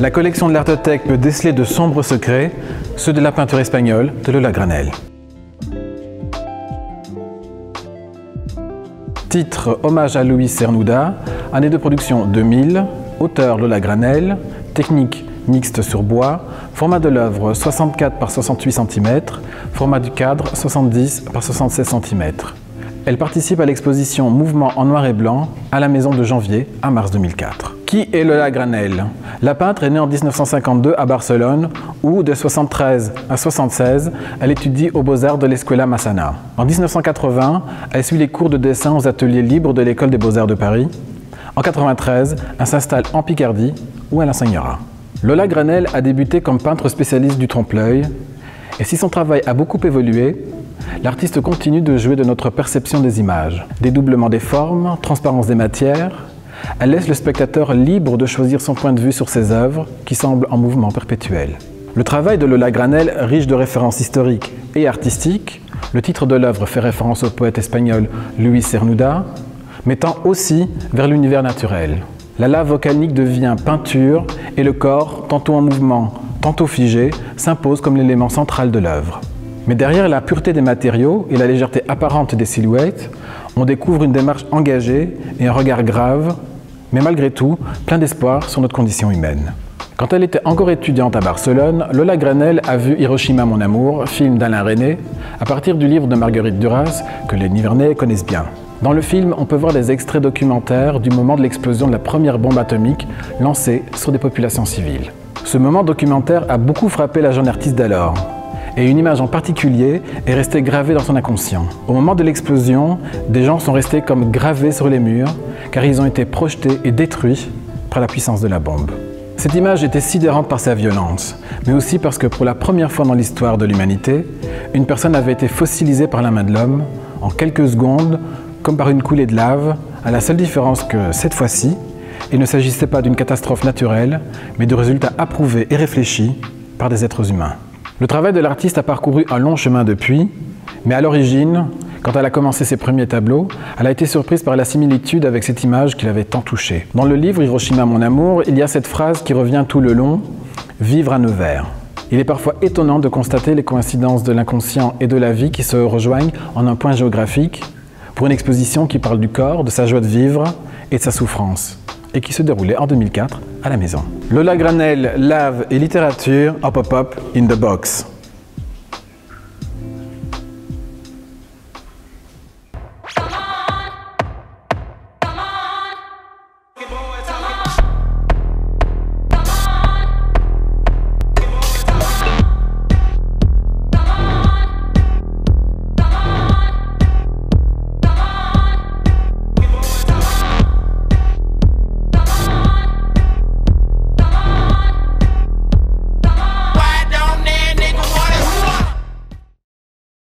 La collection de l'Artothèque peut déceler de sombres secrets, ceux de la peinture espagnole de Lola Granell. Titre Hommage à Luis Cernuda, année de production 2000, auteur Lola Granell, technique mixte sur bois, format de l'œuvre 64 par 68 cm, format du cadre 70 par 76 cm. Elle participe à l'exposition Mouvement en noir et blanc à la Maison de janvier à mars 2004. Qui est Lola Granell? La peintre est née en 1952 à Barcelone où, de 1973 à 1976, elle étudie aux Beaux-Arts de l'Escuela Massana. En 1980, elle suit les cours de dessin aux ateliers libres de l'École des Beaux-Arts de Paris. En 1993, elle s'installe en Picardie où elle enseignera. Lola Granell a débuté comme peintre spécialiste du trompe-l'œil et si son travail a beaucoup évolué, l'artiste continue de jouer de notre perception des images. Dédoublement des formes, transparence des matières, elle laisse le spectateur libre de choisir son point de vue sur ses œuvres qui semblent en mouvement perpétuel. Le travail de Lola Granell, riche de références historiques et artistiques, le titre de l'œuvre fait référence au poète espagnol Luis Cernuda, mais tend aussi vers l'univers naturel. La lave volcanique devient peinture et le corps, tantôt en mouvement, tantôt figé, s'impose comme l'élément central de l'œuvre. Mais derrière la pureté des matériaux et la légèreté apparente des silhouettes, on découvre une démarche engagée et un regard grave, mais malgré tout, plein d'espoir sur notre condition humaine. Quand elle était encore étudiante à Barcelone, Lola Granell a vu Hiroshima mon amour, film d'Alain Resnais, à partir du livre de Marguerite Duras, que les Nivernais connaissent bien. Dans le film, on peut voir des extraits documentaires du moment de l'explosion de la première bombe atomique lancée sur des populations civiles. Ce moment documentaire a beaucoup frappé la jeune artiste d'alors. Et une image en particulier est restée gravée dans son inconscient. Au moment de l'explosion, des gens sont restés comme gravés sur les murs, car ils ont été projetés et détruits par la puissance de la bombe. Cette image était sidérante par sa violence, mais aussi parce que pour la première fois dans l'histoire de l'humanité, une personne avait été fossilisée par la main de l'homme, en quelques secondes, comme par une coulée de lave, à la seule différence que, cette fois-ci, il ne s'agissait pas d'une catastrophe naturelle, mais de résultats approuvés et réfléchis par des êtres humains. Le travail de l'artiste a parcouru un long chemin depuis, mais à l'origine, quand elle a commencé ses premiers tableaux, elle a été surprise par la similitude avec cette image qui l'avait tant touchée. Dans le livre Hiroshima mon amour, il y a cette phrase qui revient tout le long, « Vivre à Nevers ». Il est parfois étonnant de constater les coïncidences de l'inconscient et de la vie qui se rejoignent en un point géographique pour une exposition qui parle du corps, de sa joie de vivre et de sa souffrance, et qui se déroulait en 2004 à la Maison. Lola Granell, Lave et littérature, hop hop hop, in the box.